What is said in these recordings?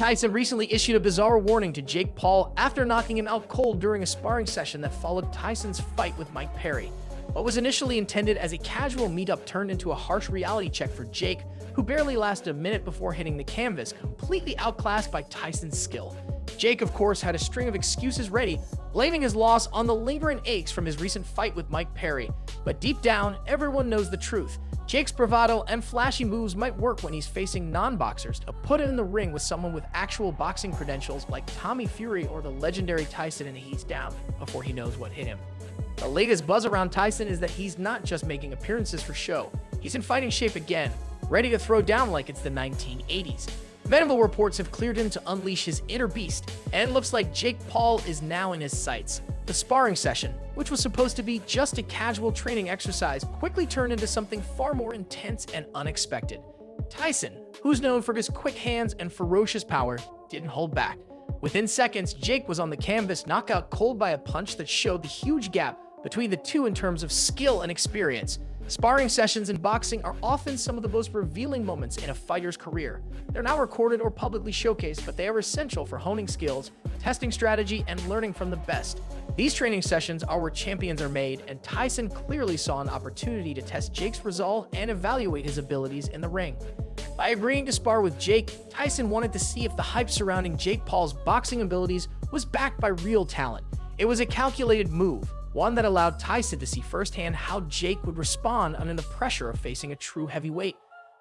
Tyson recently issued a bizarre warning to Jake Paul after knocking him out cold during a sparring session that followed Tyson's fight with Mike Perry. What was initially intended as a casual meetup turned into a harsh reality check for Jake, who barely lasted a minute before hitting the canvas, completely outclassed by Tyson's skill. Jake, of course, had a string of excuses ready, blaming his loss on the lingering aches from his recent fight with Mike Perry. But deep down, everyone knows the truth. Jake's bravado and flashy moves might work when he's facing non-boxers. To put it in the ring with someone with actual boxing credentials like Tommy Fury or the legendary Tyson, and he's down before he knows what hit him. The latest buzz around Tyson is that he's not just making appearances for show. He's in fighting shape again, ready to throw down like it's the 1980s. Venable reports have cleared him to unleash his inner beast, and it looks like Jake Paul is now in his sights. The sparring session, which was supposed to be just a casual training exercise, quickly turned into something far more intense and unexpected. Tyson, who's known for his quick hands and ferocious power, didn't hold back. Within seconds, Jake was on the canvas, knocked out cold by a punch that showed the huge gap between the two in terms of skill and experience. Sparring sessions in boxing are often some of the most revealing moments in a fighter's career. They're not recorded or publicly showcased, but they are essential for honing skills, testing strategy, and learning from the best. These training sessions are where champions are made, and Tyson clearly saw an opportunity to test Jake's resolve and evaluate his abilities in the ring. By agreeing to spar with Jake, Tyson wanted to see if the hype surrounding Jake Paul's boxing abilities was backed by real talent. It was a calculated move, one that allowed Tyson to see firsthand how Jake would respond under the pressure of facing a true heavyweight.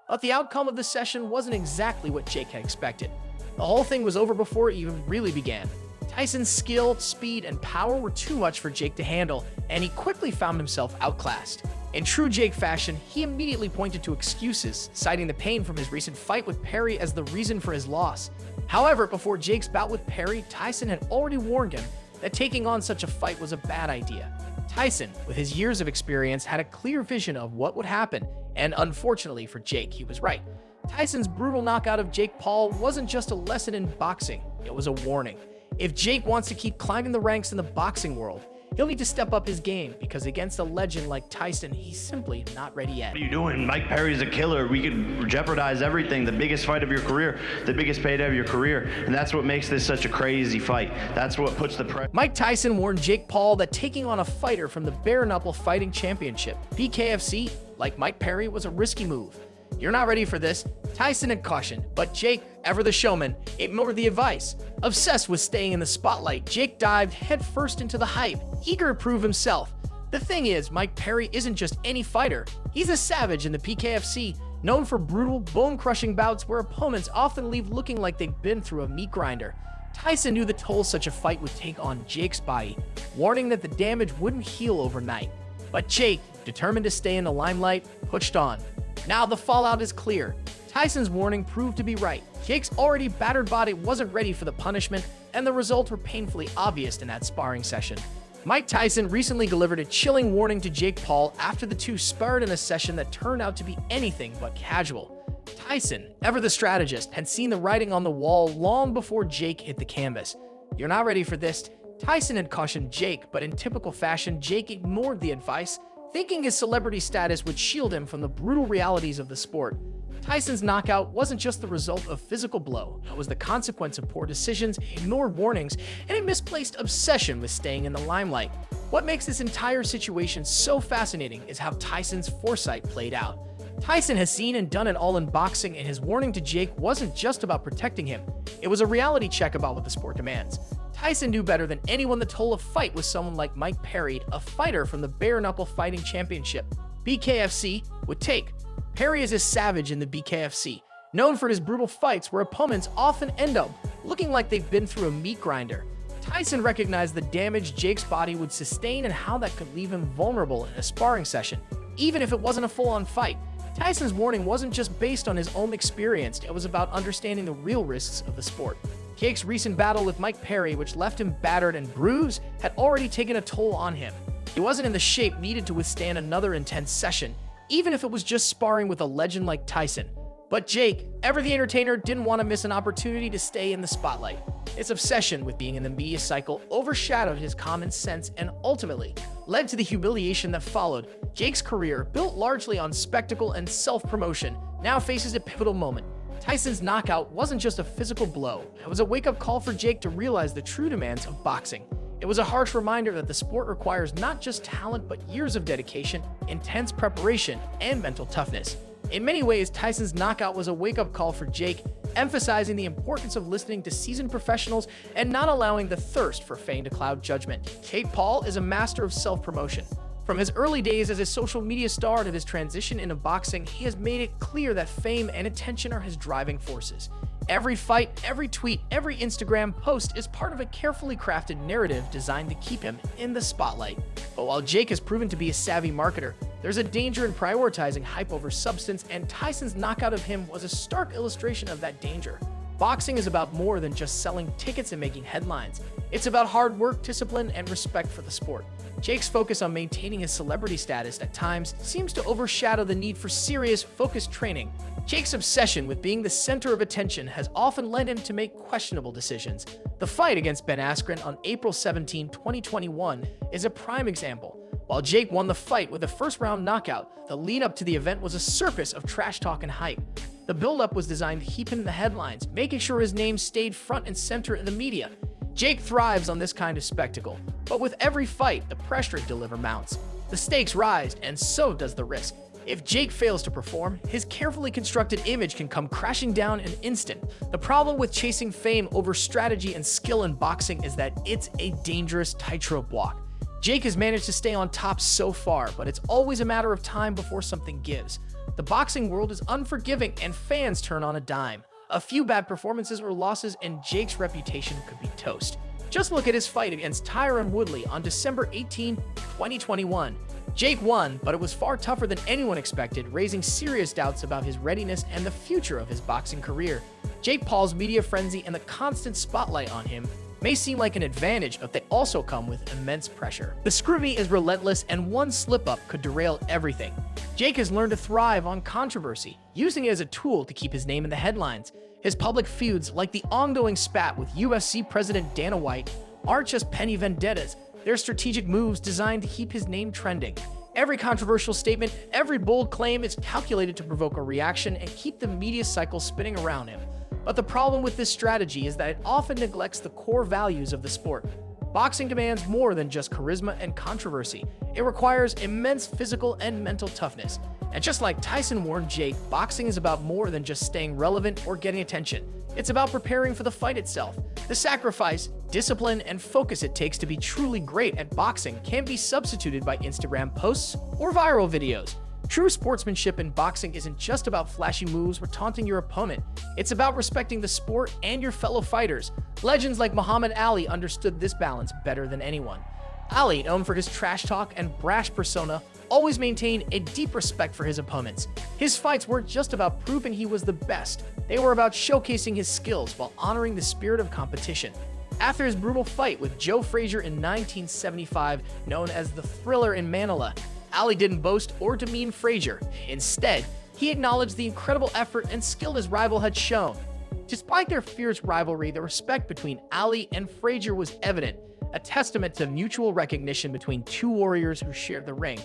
But the outcome of the session wasn't exactly what Jake had expected. The whole thing was over before it even really began. Tyson's skill, speed, and power were too much for Jake to handle, and he quickly found himself outclassed. In true Jake fashion, he immediately pointed to excuses, citing the pain from his recent fight with Perry as the reason for his loss. However, before Jake's bout with Perry, Tyson had already warned him that taking on such a fight was a bad idea. Tyson, with his years of experience, had a clear vision of what would happen, and unfortunately for Jake, he was right. Tyson's brutal knockout of Jake Paul wasn't just a lesson in boxing, it was a warning. If Jake wants to keep climbing the ranks in the boxing world, he'll need to step up his game, because against a legend like Tyson, he's simply not ready yet. What are you doing? Mike Perry's a killer. We could jeopardize everything. The biggest fight of your career, the biggest payday of your career. And that's what makes this such a crazy fight. That's what puts the pressure. Mike Tyson warned Jake Paul that taking on a fighter from the Bare Knuckle Fighting Championship, BKFC, like Mike Perry, was a risky move. You're not ready for this, Tyson had cautioned, but Jake, ever the showman, ignored the advice. Obsessed with staying in the spotlight, Jake dived headfirst into the hype, eager to prove himself. The thing is, Mike Perry isn't just any fighter. He's a savage in the PKFC, known for brutal, bone-crushing bouts where opponents often leave looking like they've been through a meat grinder. Tyson knew the toll such a fight would take on Jake's body, warning that the damage wouldn't heal overnight. But Jake, determined to stay in the limelight, pushed on. Now the fallout is clear. Tyson's warning proved to be right. Jake's already battered body wasn't ready for the punishment, and the results were painfully obvious in that sparring session. Mike Tyson recently delivered a chilling warning to Jake Paul after the two sparred in a session that turned out to be anything but casual. Tyson, ever the strategist, had seen the writing on the wall long before Jake hit the canvas. You're not ready for this, Tyson had cautioned Jake, but in typical fashion, Jake ignored the advice, thinking his celebrity status would shield him from the brutal realities of the sport. Tyson's knockout wasn't just the result of physical blow, it was the consequence of poor decisions, ignored warnings, and a misplaced obsession with staying in the limelight. What makes this entire situation so fascinating is how Tyson's foresight played out. Tyson has seen and done it all in boxing, and his warning to Jake wasn't just about protecting him, it was a reality check about what the sport demands. Tyson knew better than anyone the toll of fight with someone like Mike Perry, a fighter from the Bare Knuckle Fighting Championship, BKFC, would take. Perry is a savage in the BKFC, known for his brutal fights where opponents often end up looking like they've been through a meat grinder. Tyson recognized the damage Jake's body would sustain and how that could leave him vulnerable in a sparring session, even if it wasn't a full-on fight. Tyson's warning wasn't just based on his own experience, it was about understanding the real risks of the sport. Jake's recent battle with Mike Perry, which left him battered and bruised, had already taken a toll on him. He wasn't in the shape needed to withstand another intense session, even if it was just sparring with a legend like Tyson. But Jake, ever the entertainer, didn't want to miss an opportunity to stay in the spotlight. His obsession with being in the media cycle overshadowed his common sense and ultimately led to the humiliation that followed. Jake's career, built largely on spectacle and self-promotion, now faces a pivotal moment. Tyson's knockout wasn't just a physical blow, it was a wake-up call for Jake to realize the true demands of boxing. It was a harsh reminder that the sport requires not just talent but years of dedication, intense preparation, and mental toughness. In many ways, Tyson's knockout was a wake-up call for Jake, emphasizing the importance of listening to seasoned professionals and not allowing the thirst for fame to cloud judgment. Jake Paul is a master of self-promotion. From his early days as a social media star to his transition into boxing, he has made it clear that fame and attention are his driving forces. Every fight, every tweet, every Instagram post is part of a carefully crafted narrative designed to keep him in the spotlight. But while Jake has proven to be a savvy marketer, there's a danger in prioritizing hype over substance, and Tyson's knockout of him was a stark illustration of that danger. Boxing is about more than just selling tickets and making headlines. It's about hard work, discipline, and respect for the sport. Jake's focus on maintaining his celebrity status at times seems to overshadow the need for serious, focused training. Jake's obsession with being the center of attention has often led him to make questionable decisions. The fight against Ben Askren on April 17, 2021 is a prime example. While Jake won the fight with a first-round knockout, the lead-up to the event was a circus of trash talk and hype. The build-up was designed to keep him in the headlines, making sure his name stayed front and center in the media. Jake thrives on this kind of spectacle, but with every fight, the pressure to deliver mounts. The stakes rise, and so does the risk. If Jake fails to perform, his carefully constructed image can come crashing down in an instant. The problem with chasing fame over strategy and skill in boxing is that it's a dangerous tightrope walk. Jake has managed to stay on top so far, but it's always a matter of time before something gives. The boxing world is unforgiving, and fans turn on a dime. A few bad performances or losses, and Jake's reputation could be toast. Just look at his fight against Tyron Woodley on December 18, 2021. Jake won, but it was far tougher than anyone expected, raising serious doubts about his readiness and the future of his boxing career. Jake Paul's media frenzy and the constant spotlight on him may seem like an advantage, but they also come with immense pressure. The scrutiny is relentless, and one slip-up could derail everything. Jake has learned to thrive on controversy, using it as a tool to keep his name in the headlines. His public feuds, like the ongoing spat with UFC President Dana White, aren't just petty vendettas. They're strategic moves designed to keep his name trending. Every controversial statement, every bold claim is calculated to provoke a reaction and keep the media cycle spinning around him. But the problem with this strategy is that it often neglects the core values of the sport. Boxing demands more than just charisma and controversy. It requires immense physical and mental toughness. And just like Tyson warned Jake, boxing is about more than just staying relevant or getting attention. It's about preparing for the fight itself. The sacrifice, discipline, and focus it takes to be truly great at boxing can't be substituted by Instagram posts or viral videos. True sportsmanship in boxing isn't just about flashy moves or taunting your opponent. It's about respecting the sport and your fellow fighters. Legends like Muhammad Ali understood this balance better than anyone. Ali, known for his trash talk and brash persona, always maintained a deep respect for his opponents. His fights weren't just about proving he was the best. They were about showcasing his skills while honoring the spirit of competition. After his brutal fight with Joe Frazier in 1975, known as the Thriller in Manila, Ali didn't boast or demean Frazier. Instead, he acknowledged the incredible effort and skill his rival had shown. Despite their fierce rivalry, the respect between Ali and Frazier was evident, a testament to mutual recognition between two warriors who shared the ring.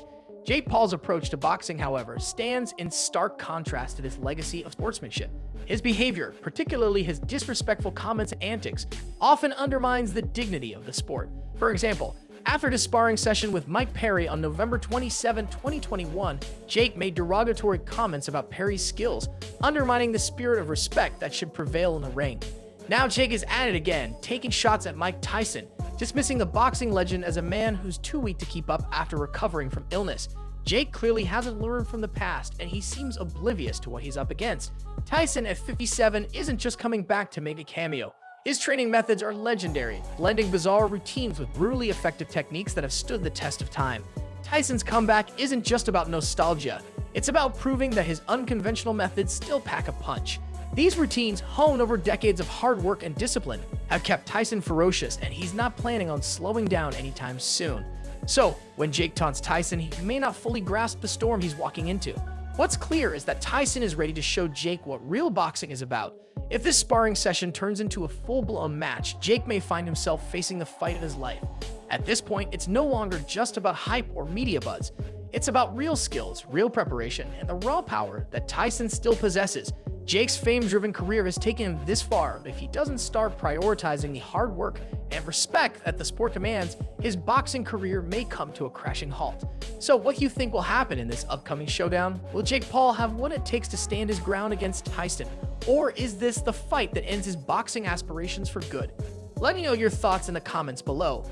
Jake Paul's approach to boxing, however, stands in stark contrast to this legacy of sportsmanship. His behavior, particularly his disrespectful comments and antics, often undermines the dignity of the sport. For example, after his sparring session with Mike Perry on November 27, 2021, Jake made derogatory comments about Perry's skills, undermining the spirit of respect that should prevail in the ring. Now Jake is at it again, taking shots at Mike Tyson, dismissing the boxing legend as a man who's too weak to keep up after recovering from illness. Jake clearly hasn't learned from the past, and he seems oblivious to what he's up against. Tyson at 57 isn't just coming back to make a cameo. His training methods are legendary, blending bizarre routines with brutally effective techniques that have stood the test of time. Tyson's comeback isn't just about nostalgia. It's about proving that his unconventional methods still pack a punch. These routines, honed over decades of hard work and discipline, have kept Tyson ferocious, and he's not planning on slowing down anytime soon. So, when Jake taunts Tyson, he may not fully grasp the storm he's walking into. What's clear is that Tyson is ready to show Jake what real boxing is about. If this sparring session turns into a full-blown match, Jake may find himself facing the fight of his life. At this point, it's no longer just about hype or media buzz. It's about real skills, real preparation, and the raw power that Tyson still possesses. Jake's fame-driven career has taken him this far. If he doesn't start prioritizing the hard work and respect that the sport demands, his boxing career may come to a crashing halt. So what do you think will happen in this upcoming showdown? Will Jake Paul have what it takes to stand his ground against Tyson? Or is this the fight that ends his boxing aspirations for good? Let me know your thoughts in the comments below.